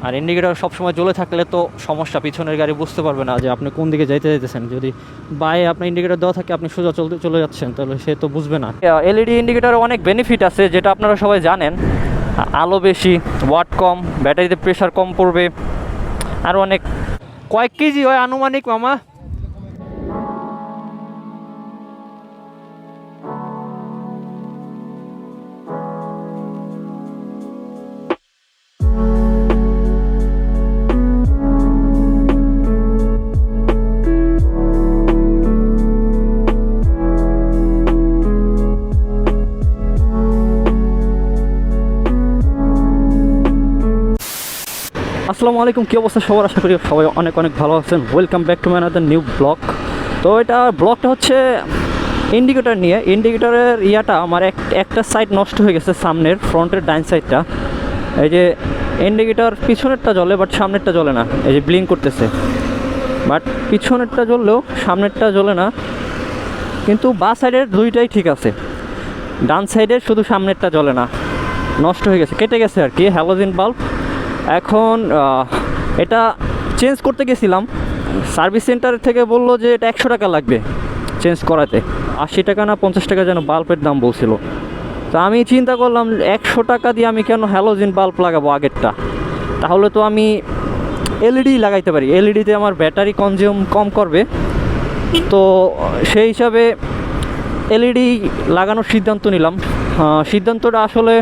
আর indicator সবসময় জ্বলে থাকলে তো সমস্যা, পিছনের গাড়ি বুঝতে পারবে না যে আপনি কোন দিকে যাইতেছেন। যদি বাইরে আপনার ইন্ডিকেটর দেওয়া থাকে, আপনি সোজা চলে যাচ্ছেন, তাহলে সে তো বুঝবে না। এলইডি ইন্ডিকেটরে অনেক বেনিফিট আছে, যেটা আপনারা সবাই জানেন। আলো বেশি, ওয়াট কম, ব্যাটারিতে প্রেশার কম পড়বে, আর অনেক। কয়েক কেজি হয় আনুমানিক মামা? আসসালামু আলাইকুম, কী অবস্থা সবার? আশা করি সবাই অনেক অনেক ভালো আছেন। Welcome back to my another new blog. তো এটা ব্লগটা হচ্ছে ইন্ডিকেটর নিয়ে। ইন্ডিকেটরের ইয়াটা আমার একটা সাইড নষ্ট হয়ে গেছে, সামনের ফ্রন্টের ডাইন সাইডটা। এই যে ইন্ডিকেটর পিছনেরটা জ্বলে, বাট সামনেরটা জ্বলে না। এই যে ব্লিঙ্ক করতেছে, বাট পিছনেরটা জ্বললেও সামনেরটা জ্বলে না। কিন্তু বাঁ সাইডের দুইটাই ঠিক আছে, ডান সাইডের শুধু সামনেরটা জ্বলে না, নষ্ট হয়ে গেছে, কেটে গেছে আর কি, হ্যালোজেন বাল্ব। এখন এটা চেঞ্জ করতে গেছিলাম, সার্ভিস সেন্টার থেকে বললো যে এটা 100 টাকা লাগবে চেঞ্জ করাতে। 80 টাকা না 50 টাকা যেন বাল্বের দাম বলছিল। তো আমি চিন্তা করলাম 100 টাকা দিয়ে আমি কেন হ্যালোজেন বাল্ব লাগাবো আগেরটা, তাহলে তো আমি এলইডি লাগাইতে পারি। এলইডিতে আমার ব্যাটারি কনজিউম কম করবে, তো সেই হিসাবে এলইডি লাগানোর সিদ্ধান্ত নিলাম। সিদ্ধান্তটা আসলে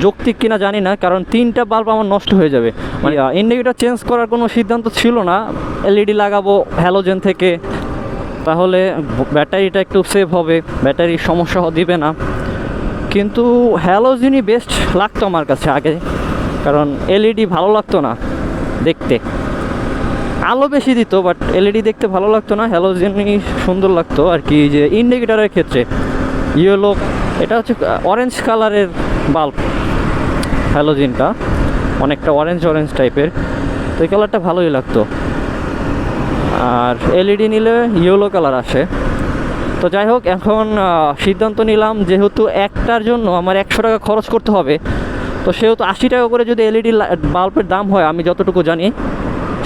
যৌক্তিক কিনা জানি না, কারণ 3টা বাল্ব আমার নষ্ট হয়ে যাবে। মানে ইন্ডিকেটর চেঞ্জ করার কোনো সিদ্ধান্ত ছিল না, এলইডি লাগাবো হ্যালোজেন থেকে, তাহলে ব্যাটারিটা একটু সেভ হবে, ব্যাটারির সমস্যা দিবে না। কিন্তু হ্যালোজেনই বেস্ট লাগতো আমার কাছে আগে, কারণ এলইডি ভালো লাগতো না দেখতে। আলো বেশি দিত, বাট এলইডি দেখতে ভালো লাগতো না, হ্যালোজেনই সুন্দর লাগতো আর কি। যে ইন্ডিকেটরের ক্ষেত্রে ইয়েলো, এটা হচ্ছে অরেঞ্জ কালারের বাল্ব, হ্যালোজেনটা অনেকটা অরেঞ্জ টাইপের, তো এই কালারটা ভালোই লাগতো। আর এলইডি নিলে ইয়েলো কালার আসে। তো যাই হোক, এখন সিদ্ধান্ত নিলাম যেহেতু একটার জন্য আমার 100 টাকা খরচ করতে হবে, তো সেহেতু 80 টাকা করে যদি এলইডি বাল্বের দাম হয়, আমি যতটুকু জানি,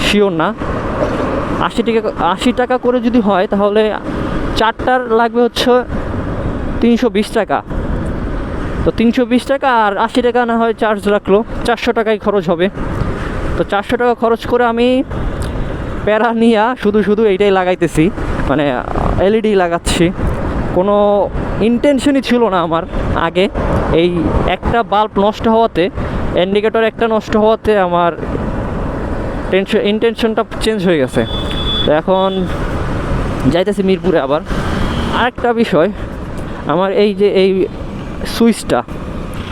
শিওর না, 80 টাকা করে যদি হয়, তাহলে 4টার লাগবে হচ্ছে 320 টাকা। তো 320 টাকা আর 80 টাকা না হয় চার্জ রাখলো, 400 টাকাই খরচ হবে। তো 400 টাকা খরচ করে আমি প্যারা নিয়ে শুধু এইটাই লাগাইতেছি, মানে এলইডি লাগাচ্ছি। কোনো ইন্টেনশনই ছিল না আমার আগে। এই একটা বাল্ব নষ্ট হওয়াতে, ইন্ডিকেটর একটা নষ্ট হওয়াতে আমার ইন্টেনশনটা চেঞ্জ হয়ে গেছে। তো এখন যাইতেছি মিরপুরে। আবার আরেকটা বিষয়, আমার এই যে এই সুইচটা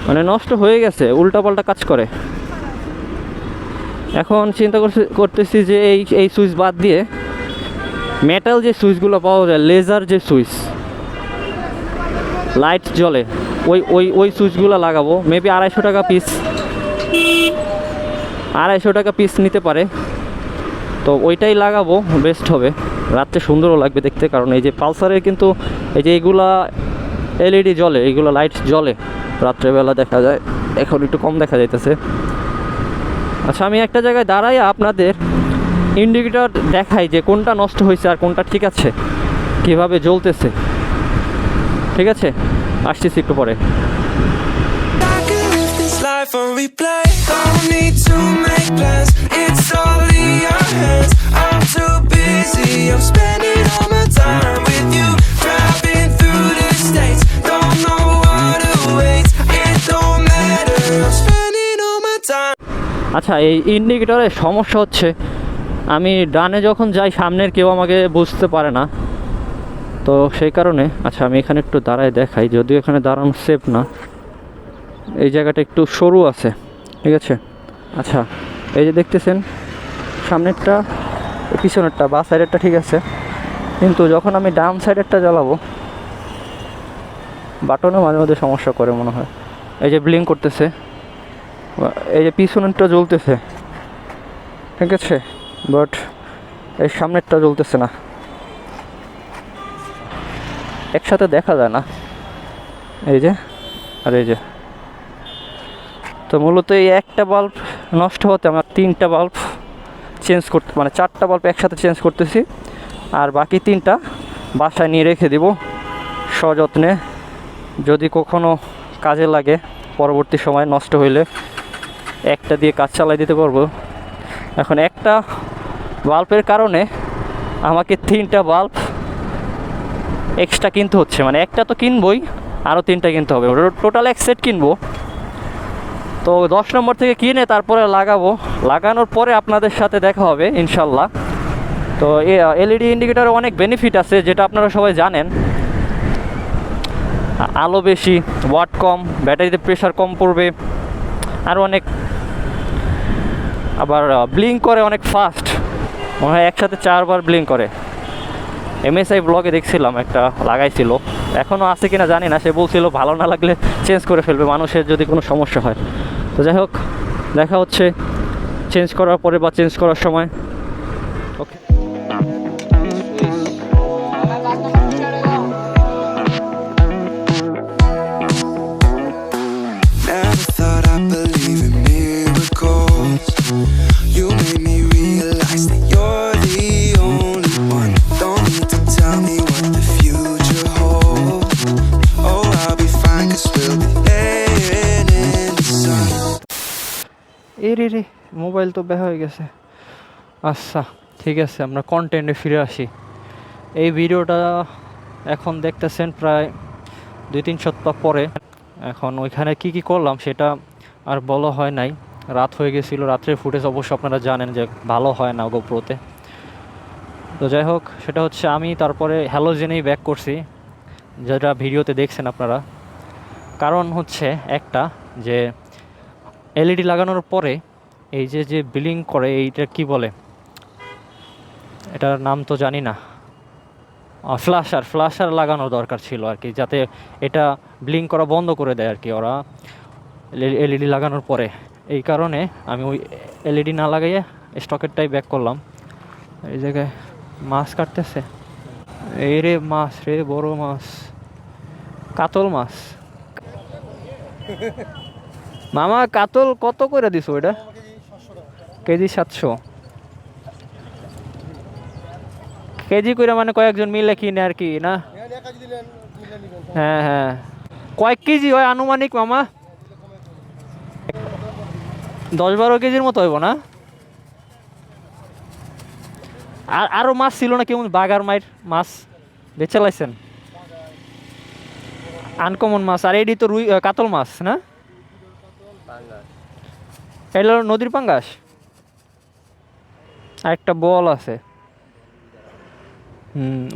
মানে নষ্ট হয়ে গেছে, উল্টাপাল্টা কাজ করে। এখন চিন্তা করতেছি যে এই সুইচ বাদ দিয়ে মেটাল যে সুইচগুলো পাওয়া যায়, লেজার যে সুইচ, লাইট জ্বলে, ওই সুইচগুলো লাগাবো। মেবি 250 টাকা পিস, 250 টাকা পিস নিতে পারে। তো ওইটাই লাগাবো, বেস্ট হবে, রাত্রে সুন্দরও লাগবে দেখতে। কারণ এই যে পালসারের কিন্তু এই যে এইগুলা এলইডি জ্বলে, এইগুলো লাইট জ্বলে রাত্রেবেলা দেখা যায়, এখন একটু কম দেখা যাইতেছে। আচ্ছা, আমি একটা জায়গায় দাঁড়াই আপনাদের ইন্ডিকেটর দেখাই যে কোনটা নষ্ট হয়েছে আর কোনটা ঠিক আছে, কীভাবে জ্বলতেছে। ঠিক আছে, আসতেছি একটু পরে। আচ্ছা, এই ইন্ডিকেটরের সমস্যা হচ্ছে, আমি ডানে যখন যাই সামনের কেউ আমাকে বুঝতে পারে না, তো সেই কারণে। আচ্ছা, আমি এখানে একটু দাঁড়ায় দেখাই, যদিও এখানে দাঁড়ানো সেফ না, এই জায়গাটা একটু সরু আছে। ঠিক আছে, আচ্ছা, এই যে দেখতেছেন সামনেরটা, পিছনেরটা, বা সাইডেরটা ঠিক আছে, কিন্তু যখন আমি ডান সাইডেরটা জ্বালাবো, বাটনে মাঝে মাঝে সমস্যা করে মনে হয়। এই যে ব্লিঙ্ক করতেছে, এই যে পিছনেরটা জ্বলতেছে, ঠিক আছে, বাট এই সামনেরটা জ্বলতেছে না, একসাথে দেখা যায় না। এই যে আর এই যে, তো মূলত এই একটা বাল্ব নষ্ট হতে আমার 3টা বাল্ব চেঞ্জ করতে, মানে 4টা বাল্ব একসাথে চেঞ্জ করতেছি, আর বাকি 3টা বাসায় নিয়ে রেখে দিব সযত্নে, যদি কখনো কাজে লাগে পরবর্তী সময় নষ্ট হইলে একটা দিয়ে কাজ চালাই দিতে পারবো। এখন একটা বাল্বের কারণে আমাকে 3টা বাল্ব এক্সট্রা কিনতে হচ্ছে, মানে একটা তো কিনবই, আরও 3টা কিনতে হবে, টোটাল এক সেট কিনবো। তো 10 নম্বর থেকে কিনে তারপরে লাগাবো, লাগানোর পরে আপনাদের সাথে দেখা হবে ইনশাল্লাহ। তো এলইডি ইন্ডিকেটারে অনেক বেনিফিট আছে, যেটা আপনারা সবাই জানেন। আলো বেশি, ওয়াট কম, ব্যাটারিতে প্রেশার কম পড়বে, আর অনেক, আবার ব্লিঙ্ক করে অনেক ফাস্ট, মনে হয় একসাথে 4বার ব্লিঙ্ক করে। এমএসআই ব্লগে দেখছিলাম একটা লাগাইছিল, এখনও আছে কিনা জানি না, সে বলছিল ভালো না লাগলে চেঞ্জ করে ফেলবে মানুষের যদি কোনো সমস্যা হয়। তো যাই হোক, দেখা হচ্ছে চেঞ্জ করার পরে বা চেঞ্জ করার সময়। ওকে, Never thought I'd believe in miracles. You made me realize that you're the only one. Don't need to tell me what the future holds. Oh, I'll be fine 'cause we'll be laying in the sun. রে mobile তো বের হয়ে গেছে। আচ্ছা ঠিক আছে, আমরা কন্টেন্টে ফিরে আসি। এই ভিডিওটা এখন দেখতেছেন প্রায় 2-3 সপ্তাহ পরে। এখন ওইখানে কি কি করলাম সেটা আর বলা হয় নাই, রাত হয়ে গেছিলো। রাত্রের ফুটেজ অবশ্য আপনারা জানেন যে ভালো হয় না গোপ্রোতে। তো যাই হোক, সেটা হচ্ছে আমি তারপরে হ্যালোজেনেই ব্যাক করছি, যেটা ভিডিওতে দেখছেন আপনারা। কারণ হচ্ছে একটা, যে এলইডি লাগানোর পরে এই যে ব্লিঙ্ক করে, এইটা কি বলে, এটার নাম তো জানি না, ফ্ল্যাশার লাগানোর দরকার ছিল আর কি, যাতে এটা ব্লিঙ্ক করা বন্ধ করে দেয় আর কি ওরা এলইডি লাগানোর পরে। এই কারণে আমি ওই এলইডি না লাগাইয়ে স্টকেরটাই ব্যাক করলাম। এই জায়গায় মাছ কাটতেছে, এই রে মাছ রে, বড় মাছ, কাতল মাছ। মামা কাতল কত করে দিছো এটা? কেজি 700 কেজি করে, মানে কয়েকজন মিলে কিনে আর কি না? হ্যাঁ হ্যাঁ, কয়েক কেজি হয় আনুমানিক মামা? 10-12 কেজির মতো হইব না? আর আরো মাছ ছিল না কেমন, বাগার মাইর মাছ বেচে লাইছেন, আনকমন মাছ। আর এডি তো রুই, কাতল মাছ না? এটা নদীর পাঙ্গাস। আর একটা বল আছে,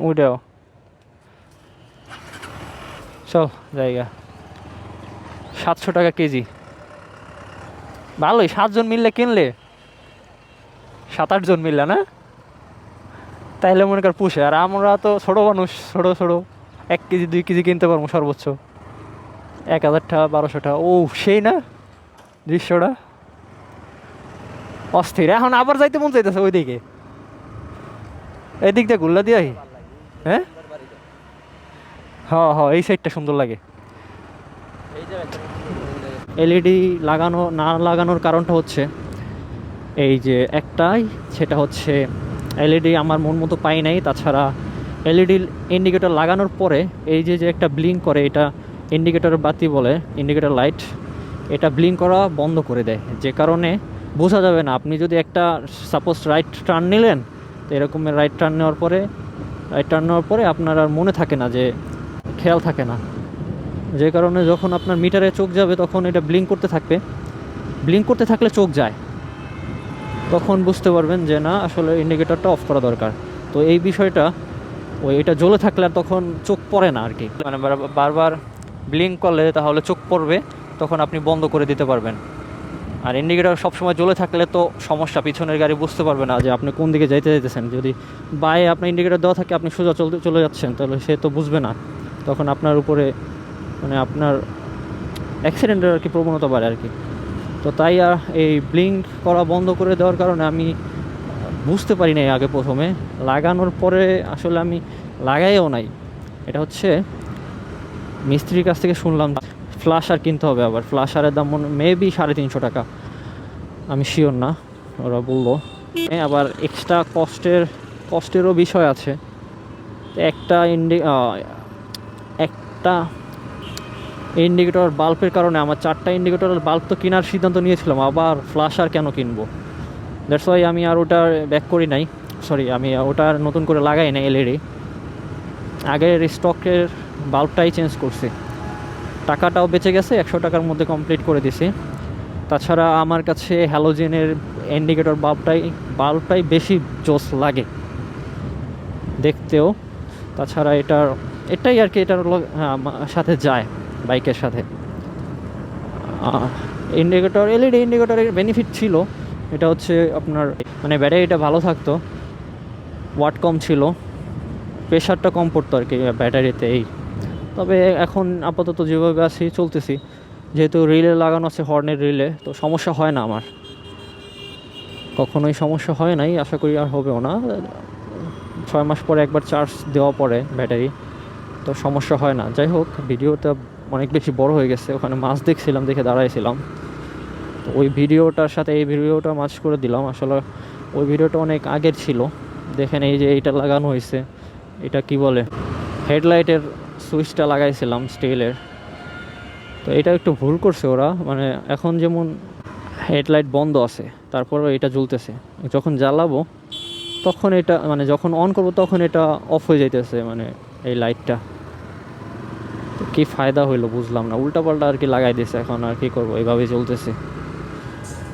ওইটাও। চল জায়গা, 700 টাকা কেজি। ভালোই, 7 জন মিললে কিনলে, 7-8 জন মিললে না, তাইলে মনে কর পুষে। আর আমরা তো ছোটো মানুষ, ছোটো 1 কেজি 2 কেজি কিনতে পারবো সর্বোচ্চ। 1000 টাকা 1200 টাকা। ও সেই না দৃশ্যটা অস্থির। এখন আবার যাইতে মন চাইতেছে ওইদিকে, এই দিকটা ঘুরলা দিয়ে। হ্যাঁ হ্যাঁ, এই সাইডটা সুন্দর লাগে। এলইডি লাগানো না লাগানোর কারণটা হচ্ছে এই যে একটাই, সেটা হচ্ছে এলইডি আমার মন মতো পাই নাই। তাছাড়া এলইডি ইন্ডিকেটর লাগানোর পরে এই যে একটা ব্লিঙ্ক করে, এটা ইন্ডিকেটর বাতি বলে, ইন্ডিকেটর লাইট, এটা ব্লিঙ্ক করা বন্ধ করে দেয়, যে কারণে বোঝা যাবে না। আপনি যদি একটা সাপোজ রাইট টার্ন নিলেন, তো এরকমের রাইট টার্ন নেওয়ার পরে আপনার আর মনে থাকে না, যে খেয়াল থাকে না, যে কারণে যখন আপনার মিটারে চোখ যাবে তখন এটা ব্লিঙ্ক করতে থাকবে। ব্লিঙ্ক করতে থাকলে চোখ যায়, তখন বুঝতে পারবেন যে না, আসলে ইন্ডিকেটরটা অফ করা দরকার। তো এই বিষয়টা, এটা জ্বলে থাকলে আর তখন চোখ পড়ে না আর কি, মানে বারবার ব্লিঙ্ক করলে তাহলে চোখ পড়বে, তখন আপনি বন্ধ করে দিতে পারবেন। আর ইন্ডিকেটর সবসময় জ্বলে থাকলে তো সমস্যা, পিছনের গাড়ি বুঝতে পারবে না যে আপনি কোন দিকে যাইতেছেন। যদি বায়ে আপনার ইন্ডিকেটর দেওয়া থাকে, আপনি সোজা চলে যাচ্ছেন, তাহলে সে তো বুঝবে না, তখন আপনার উপরে মানে আপনার অ্যাক্সিডেন্টের আর কি প্রবণতা বাড়ে আর কি। তো তাই এই ব্লিঙ্ক করা বন্ধ করে দেওয়ার কারণে আমি বুঝতে পারি নাই আগে প্রথমে, লাগানোর পরে আসলে আমি লাগাইও নাই। এটা হচ্ছে মিস্ত্রির কাছ থেকে শুনলাম ফ্ল্যাশার কিনতে হবে, আবার ফ্ল্যাশারের দাম মেবি 350 টাকা, আমি শিওর না। ওরা বললো। আবার এক্সট্রা কষ্টেরও বিষয় আছে। তো একটা ইন্ডিকেটর বাল্বের কারণে আমার 4টা ইন্ডিকেটরের বাল্ব তো কেনার সিদ্ধান্ত নিয়েছিলাম, আবার ফ্ল্যাশার কেন কিনবো, দ্যাটস ওয়াই আমি আর ওটা ব্যাক করি নাই, সরি আমি ওটা আর নতুন করে লাগাই নাই এলইডি, আগের স্টকের বাল্বটাই চেঞ্জ করছি। টাকাটাও বেঁচে গেছে, 100 টাকার মধ্যে কমপ্লিট করে দিছি। তাছাড়া আমার কাছে হ্যালোজেনের ইন্ডিকেটর বাল্বটাই বেশি জোস লাগে দেখতেও। তাছাড়া এটাই আর কি, এটার সাথে যায় বাইকের সাথে। এলইডি ইন্ডিকেটরের বেনিফিট ছিল, এটা হচ্ছে আপনার মানে ব্যাটারিটা ভালো থাকতো, ওয়াট কম ছিল, প্রেশারটা কম পড়তো আর কি ব্যাটারিতে। তবে এখন আপাতত যেভাবে আছি চলতেছি, যেহেতু রিলে লাগানো আছে হর্নের রিলে, তো সমস্যা হয় না আমার, কখনোই সমস্যা হয় নাই, আশা করি আর হবেও না। 6 মাস পরে একবার চার্জ দেওয়া পরে ব্যাটারি, তো সমস্যা হয় না। যাই হোক, ভিডিওটা অনেক বেশি বড় হয়ে গেছে, ওখানে মাছ দেখছিলাম, দেখে দাঁড়াইছিলাম, তো ওই ভিডিওটার সাথে এই ভিডিওটা মাছ করে দিলাম। আসলে ওই ভিডিওটা অনেক আগের ছিল, দেখেন এই যে এইটা লাগানো হয়েছে, এটা কি বলে, হেডলাইটের সুইচটা লাগাইছিলাম স্টিলের, তো এটা একটু ভুল করছে ওরা, মানে এখন যেমন হেডলাইট বন্ধ আছে তারপরও এটা জ্বলতেছে, যখন জ্বালাবো তখন এটা মানে যখন অন করব তখন এটা অফ হয়ে যাইতেছে, মানে এই লাইটটা। তো কী ফায়দা হইলো বুঝলাম না, উল্টাপাল্টা আর কি লাগাই দিয়েছে, এখন আর কি করবো, এইভাবেই চলতেছে।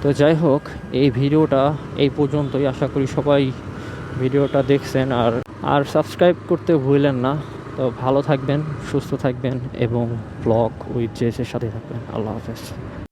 তো যাই হোক, এই ভিডিওটা এই পর্যন্তই, আশা করি সবাই ভিডিওটা দেখছেন, আর সাবস্ক্রাইব করতে ভুলেন না। তো ভালো থাকবেন, সুস্থ থাকবেন এবং ব্লগ উইথ জেসের সাথে থাকবেন। আল্লাহ হাফেজ।